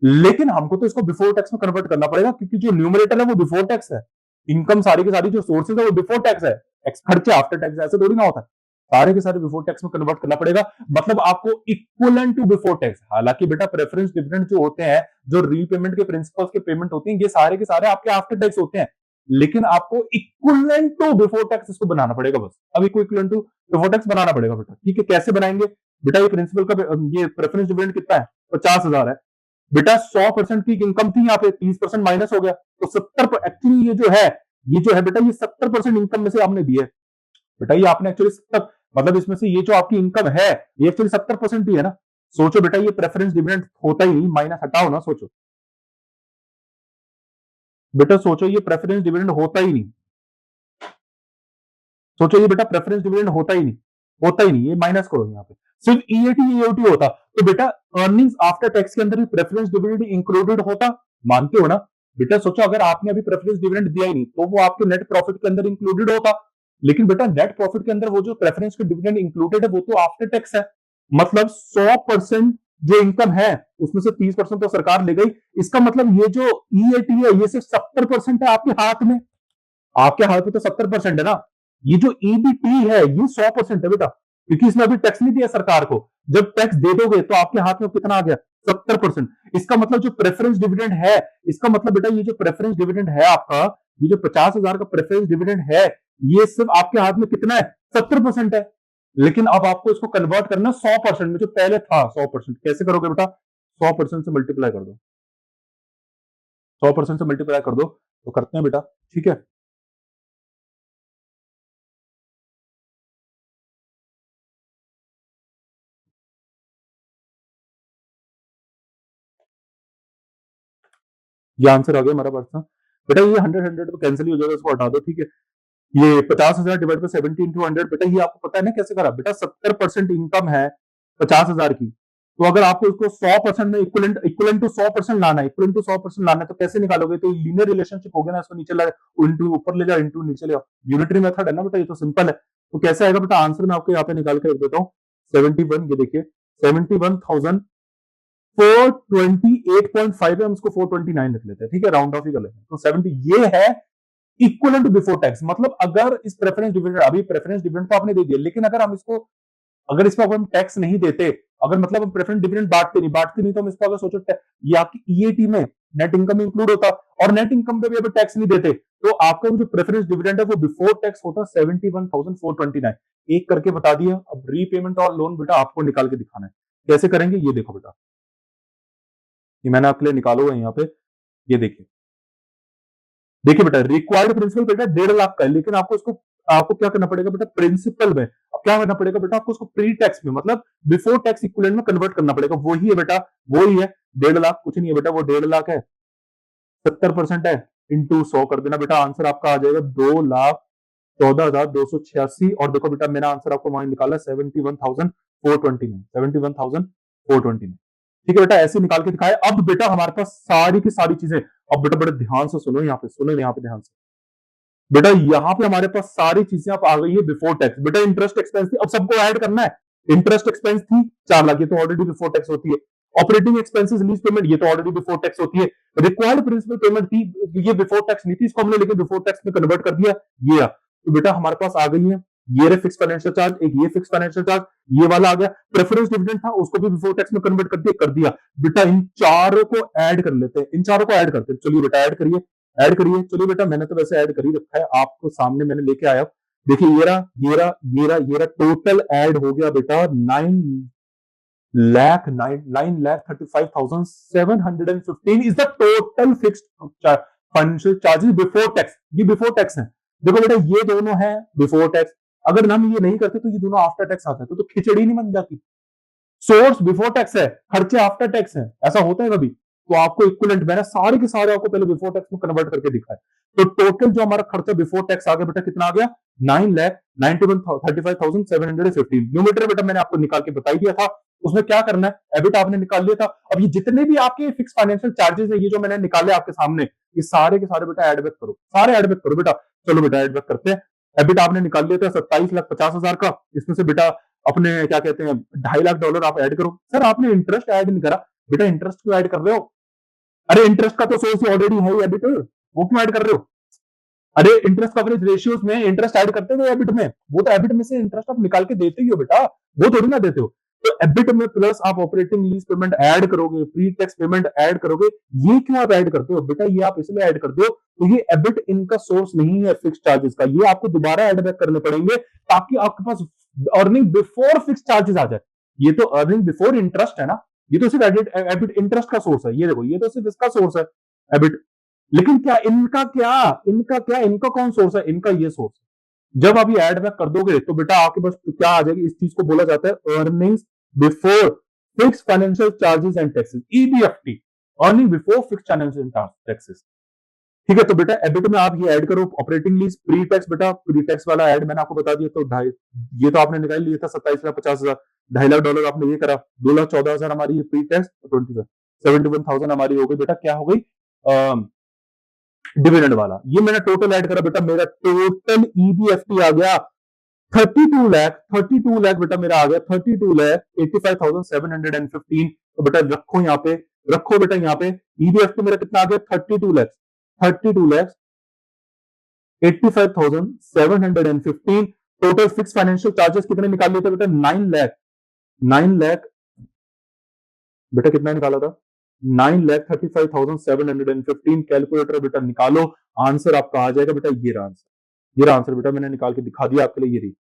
लेकिन हमको तो इसको बिफोर टैक्स में कन्वर्ट करना पड़ेगा, क्योंकि जो न्यूमरेटर है वो बिफोर टैक्स है। इनकम सारी की सारी जो सोर्सेज है वो बिफोर टैक्स है, खर्चे आफ्टर टैक्स, ऐसे थोड़ी ना होता है। सारे के सारे बिफोर टैक्स में कन्वर्ट करना पड़ेगा, मतलब आपको इक्वलेंट टू बिफोर टैक्स। हालांकि बेटा प्रेफरेंस डिविडेंड जो होते हैं, जो रीपेमेंट के प्रिंसिपल्स के पेमेंट होती हैं, ये सारे के सारे आपके आफ्टर टैक्स होते हैं। लेकिन आपको इक्वलेंट टू बिफोर टैक्स इसको बनाना पड़ेगा बस। अब इक्वलेंट टू बिफोर टैक्स बनाना पड़ेगा बेटा, ठीक है। कैसे बनाएंगे बेटा, ये प्रिंसिपल का ये प्रेफरेंस डिविडेंड कितना है, 50,000 है बेटा। 100% की इनकम थी, यहाँ पे 30% माइनस हो गया, तो 70। एक्चुअली ये जो है बेटा, ये 70% इनकम में से आपने दिया है बेटा। ये आपने एक्चुअली 70, मतलब इसमें से ये जो आपकी इनकम है ये एक्चुअली 70% ही है ना। सोचो बेटा ये प्रेफरेंस डिविडेंड होता ही नहीं, माइनस हटाओ ना, सोचो बेटा, सोचो ये प्रेफरेंस डिविडेंड होता ही नहीं। सोचो ये बेटा प्रेफरेंस डिविडेंड होता ही नहीं, होता ही नहीं, ये माइनस करो यहाँ पे। सिर्फ ईएटी ईओटी होता तो बेटा अर्निंग्स आफ्टर टैक्स के अंदर भी प्रेफरेंस डिविडेंड इंक्लूडेड होता, मानते हो ना बेटा। सोचो अगर आपने अभी प्रेफरेंस डिविडेंड दिया ही नहीं तो वो आपके नेट प्रॉफिट के अंदर इंक्लूडेड होता। लेकिन बेटा नेट प्रॉफिट के अंदर वो जो प्रेफरेंस के डिविडेंड इंक्लूडेड है वो तो आफ्टर टैक्स है। मतलब 100% जो इनकम है उसमें से 30% तो सरकार ले गई। इसका मतलब ये जो ईएटी है ये सिर्फ 70% है आपके हाथ में, आपके हाथ में तो 70% है ना। ये जो ईबीटी है ये 100% है बेटा, क्योंकि इसमें अभी टैक्स नहीं दिया सरकार को। जब टैक्स दे दोगे तो आपके हाथ में कितना आ गया, 70%। इसका मतलब जो प्रेफरेंस डिविडेंड है, इसका मतलब बेटा ये जो प्रेफरेंस डिविडेंड है आपका, ये जो 50,000 का प्रेफरेंस डिविडेंड है, ये सिर्फ आपके हाथ में कितना है, 70% है। लेकिन अब आपको इसको कन्वर्ट करना 100% में, जो पहले था 100%। कैसे करोगे बेटा, 100% से मल्टीप्लाई कर दो, 100% से मल्टीप्लाई कर दो, तो करते हैं बेटा, ठीक है। ये आंसर आ गया हमारा पर्सन बेटा। ये 100 तो कैंसिल ही हो जाएगा, इसको हटा दो, ठीक है। ये 50,000 डिवाइड बाई 70 इंटू 100 बेटा, ये आपको पता है ना कैसे करा बेटा। 70% इनकम है 50,000 की, तो अगर आपको इसको 100% में इक्वलेंट टू 100% लाना है, इक्वलेंट टू 100% लाना है, तो कैसे निकालोगे। तो लीनियर रिलेशनशिप हो गया ना, इसको नीचे ला, इंटू ऊपर ले जाओ, इंटू नीचे ले आओ। यूनिटरी मेथड है ना बेटा, ये तो सिंपल है। तो कैसे आएगा बेटा आंसर, मैं आपको यहाँ पे निकाल के रख देता हूँ। 71, ये देखिए 71,428.5 है, हम इसको 429 रख लेते हैं, ठीक है, राउंड ऑफ ही कर लेते हैं। तो 70 ये है इक्वलेंट बिफोर टैक्स। मतलब अगर इस प्रेफरेंस डिविडेंड, अभी प्रेफरेंस डिविडेंड तो आपने दे दिया, लेकिन अगर हम इसको, अगर इसमें हम टैक्स नहीं देते, अगर मतलब हम प्रेफरेंस डिविडेंड बांटते नहीं तो हम इसको अगर सोचो ये आपकी ईएटी में नेट इनकम इंक्लूड होता, और नेट इनकम पे भी अगर टैक्स नहीं देते, तो आपका जो प्रेफरेंस डिविडेंड है वो बिफोर टैक्स होता 71,429। एक करके बता दिया। अब रीपेमेंट और लोन बेटा आपको निकाल के दिखाना है, कैसे करेंगे ये देखो बेटा। ये मैंने आपके लिए निकालो है यहाँ पे, ये देखिए, देखिए बेटा रिक्वायर्ड प्रिंसिपल बेटा 1.5 लाख का है, लेकिन आपको इसको, आपको क्या करना पड़ेगा बेटा प्रिंसिपल में। अब क्या करना पड़ेगा बेटा, आपको उसको प्री टैक्स में, मतलब बिफोर टैक्स इक्विवेलेंट में कन्वर्ट करना पड़ेगा। वही है बेटा, वही है 1.5 लाख, कुछ नहीं है बेटा, वो 1.5 लाख है, 70% है, इंटू 100 कर देना बेटा। आंसर आपका आ जाएगा 2,14,286। और देखो बेटा मेरा आंसर आपको वहां निकाला 71,429, 71,429, ठीक है बेटा। ऐसे निकाल के दिखाए। अब बेटा हमारे पास सारी की सारी चीजें, अब बेटा बड़े ध्यान से सुनो, यहाँ पे सुनो, यहाँ पे ध्यान से बेटा, यहाँ पे हमारे पास सारी चीजें अब आ गई है बिफोर टैक्स। बेटा इंटरेस्ट एक्सपेंस थी, अब सबको ऐड करना है। इंटरेस्ट एक्सपेंस थी 4 लाख, ये तो ऑलरेडी बिफोर टैक्स होती है। ऑपरेटिंग एक्सपेंसेस लीज पेमेंट, ये तो ऑलरेडी बिफोर टैक्स होती है। रिक्वायर्ड प्रिंसिपल पेमेंट थी, ये बिफोर टैक्स नहीं थी, इसको हमने लेकिन बिफोर टैक्स में कन्वर्ट कर दिया, ये तो बेटा हमारे पास आ गई है ये रहे फिक्स फाइनेंशियल चार्ज, एक ये फिक्स फाइनेंशियल चार्ज, ये वाला आ गया। प्रेफरेंस डिविडेंड था, उसको भी बिफोर टैक्स में कन्वर्ट कर दिया। बेटा इन चारों को ऐड कर लेते हैं, इन चारों को ऐड करते हैं। चलिए बेटा ऐड करिए, ऐड करिए। चलिए बेटा मैंने तो वैसे ऐड कर ही रखा है, आपको सामने मैंने लेके आया। देखिए ये रहा, ये रहा, ये रहा, ये रहा, टोटल ऐड हो गया बेटा 9,35,715 is the total fixed financial charges before tax. ये बिफोर टैक्स है। देखो बेटा ये दोनों है बिफोर टैक्स, अगर हम ये नहीं करते तो ये दोनों आफ्टर टैक्स आते हैं, तो खिचड़ी नहीं बन जाती। सोर्स बिफोर टैक्स है, खर्चे आफ्टर टैक्स है, ऐसा होता है कभी? तो आपको इक्विवेलेंट मैंने सारे के सारे आपको पहले बिफोर टैक्स में कन्वर्ट करके दिखाया। तो टोटल जो हमारा खर्चा बिफोर टैक्स आ गया बेटा कितना आ गया? 9,91,35,715। न्यूमरेटर बेटा मैंने आपको निकाल के बता ही दिया था, उसमें क्या करना है, एबिट आपने निकाल लिया था। अब ये जितने भी आपके फिक्स फाइनेंशियल चार्जेस है, ये जो मैंने निकाले आपके सामने, ये सारे के सारे बेटा एड बैक करो, सारे एड बैक करो बेटा। चलो बेटा एड बैक करते हैं। एबिट आपने निकाल लिया था 27,50,000 का, इसमें से बेटा अपने क्या कहते हैं $2.5 लाख आप ऐड करो। सर आपने इंटरेस्ट ऐड नहीं करा। बेटा इंटरेस्ट क्यों ऐड कर रहे हो? अरे इंटरेस्ट का तो सोर्स ऑलरेडी है ही एबिट, वो क्यों ऐड कर रहे हो? अरे इंटरेस्ट कवरेज रेशियोज में इंटरेस्ट ऐड करते हो एबिट में, वो तो एबिट में से इंटरेस्ट आप निकाल के देते ही हो बेटा, वो थोड़ी ना देते हो। तो एबिट में प्लस आप ऑपरेटिंग लीज पेमेंट ऐड करोगे, प्री टैक्स पेमेंट ऐड करोगे। ये क्यों आप ऐड करते हो बेटा? ये आप इसलिए ऐड करते हो तो ये एबिट इनका सोर्स नहीं है फिक्स चार्जेस का, ये आपको दोबारा ऐड बैक करने पड़ेंगे ताकि आपके पास अर्निंग बिफोर फिक्स चार्जेस आ जाए। ये तो अर्निंग बिफोर इंटरेस्ट है ना, ये तो सिर्फ एबिट इंटरेस्ट का सोर्स है। ये देखो ये तो सिर्फ इसका सोर्स है एबिट, लेकिन क्या इनका कौन सोर्स है? इनका ये सोर्स है। जब आप ये ऐड बैक कर दोगे तो बेटा आपके पास क्या आ जाएगी? इस चीज को बोला जाता है earnings before fix financial charges and taxes, EBFT, earning before fix financial taxes. ठीक है, तो बेटा एबिट में आप ये ऐड करो ऑपरेटिंग लीज, प्री टैक्स। बेटा प्री टैक्स वाला ऐड मैंने आपको बता दिया, तो ये तो आपने निकाल लिया था 27,50,000, $2.5 लाख आपने ये करा, 2,14,000 हमारी ये प्री टैक्स, 71,000 हमारी हो गई बेटा, क्या हो गई? डिविडेंड वाला। ये मैंने टोटल ऐड करा बेटा, मेरा टोटल ईबीएफटी आ गया 32 लाख बेटा मेरा आ गया 32,85,715। तो बेटा रखो यहाँ पे, रखो बेटा यहाँ पे, ईबीएफटी मेरा कितना आ गया? 32,85,715। टोटल फिक्स फाइनेंशियल चार्जेस कितने निकाल लेते बेटा? 9 लाख बेटा कितना निकाला था? 9,35,715। कैलकुलेटर बेटा निकालो, आंसर आपका आ जाएगा बेटा, ये रहा आंसर, ये रहा आंसर बेटा, मैंने निकाल के दिखा दिया आपके लिए। ये रही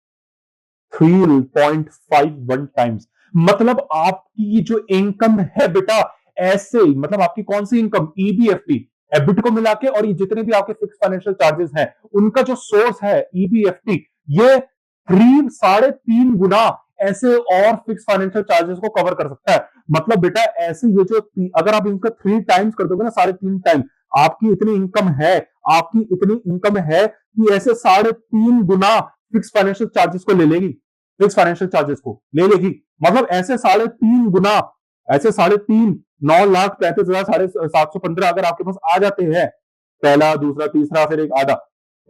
3.51 टाइम्स। मतलब आपकी जो इनकम है बेटा, ऐसे मतलब आपकी कौन सी इनकम? ईबीएफटी, एबिट को मिला के, और ये जितने भी आपके फिक्स फाइनेंशियल चार्जेस हैं उनका जो सोर्स है ईबीएफटी, ये 3.5 गुना ऐसे और फिक्स फाइनेंशियल चार्जेस को कवर कर सकता है। मतलब बेटा ऐसे ये जो अगर आप इनका 3 टाइम्स कर दोगे ना, 3.5 टाइम, आपकी इतनी इनकम है, आपकी इतनी इनकम है कि ऐसे 3.5 गुना फिक्स फाइनेंशियल चार्जेस को ले लेगी, फिक्स फाइनेंशियल चार्जेस को ले लेगी। मतलब ऐसे 3.5 गुना, ऐसे 3.5, 9,35,715 अगर आपके पास आ जाते हैं, पहला, दूसरा, तीसरा, फिर एक आधा,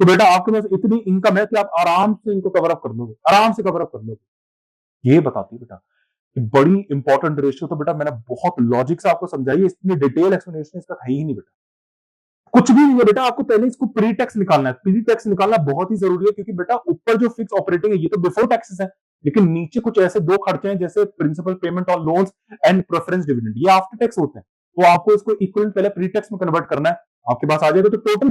तो बेटा आपके पास इतनी इनकम है कि आप आराम से इनको कवर अप कर लोगे, आराम से कवर अप कर लोगे। ये बताती है बेटा कि बड़ी इंपॉर्टेंट रेशियो। तो बेटा मैंने बहुत लॉजिक से आपको समझाई, इतनी डिटेल एक्सप्लेनेशन इसका है ही नहीं बेटा, कुछ भी नहीं है बेटा। आपको पहले इसको प्री टैक्स निकालना है, प्री टैक्स निकालना बहुत ही जरूरी है, क्योंकि बेटा ऊपर जो फिक्स ऑपरेटिंग है ये तो बिफोर टैक्सेस है, लेकिन नीचे कुछ ऐसे दो खर्चे हैं जैसे principal payment on loans and preference dividend, ये आफ्टर टैक्स होते हैं। तो आपको इसको इक्विवेलेंट पहले प्री टैक्स में कन्वर्ट करना है, आपके पास आ जाएगा। तो total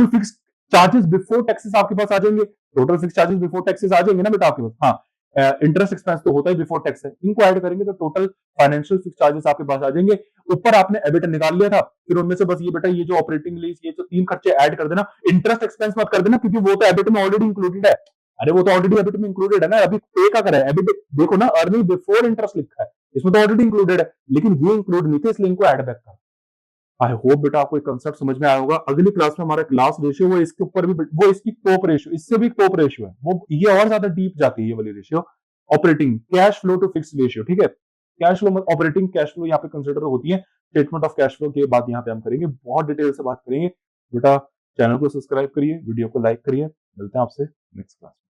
fix charges before taxes आपके पास आ जाएंगे, total fix charges before taxes आ जाएंगे ना बेटा आपके पास। हाँ, इंटरेस्ट एक्सपेंस तो होता है बिफोर टैक्स है, इनको ऐड करेंगे तो टोटल फाइनेंशियल फिक्स चार्जेस आपके पास आ जाएंगे। ऊपर आपने एबिट निकाल लिया था, फिर उनमें से बस ये बेटा ये जो ऑपरेटिंग लीज, ये जो 3 खर्चे ऐड कर देना। इंटरेस्ट एक्सपेंस मत कर देना, क्योंकि वो तो एबिट में ऑलरेडी इंक्लूडेड है। अरे वो तो ऑलरेडी एबिट में इंक्लूडेड है ना, अभी पे का करा है एबिट, देखो ना अर्निंग बिफोर इंटरेस्ट लिखा है, इसमें तो ऑलरेडी इंक्लूडेड है, लेकिन ये इंक्लूड नहीं थे, इसलिए इनको ऐड बैक कर। आई होप बेटा आपको एक कंसेप्ट समझ में आया होगा। अगली क्लास में हमारा क्लास रेशियो, वो इसके ऊपर भी, वो इसकी टॉप रेशियो, इससे भी टॉप रेशियो है, वो ये और ज्यादा डीप जाती है ये वाली ratio, operating cash flow to fix ratio. ठीक है, cash flow, operating cash flow यहाँ पे कंसिडर होती है, स्टेटमेंट ऑफ कैश फ्लो की बात यहाँ पे हम करेंगे, बहुत डिटेल से बात करेंगे बेटा। चैनल को सब्सक्राइब करिए, वीडियो को लाइक करिए, मिलते हैं आपसे नेक्स्ट क्लास में।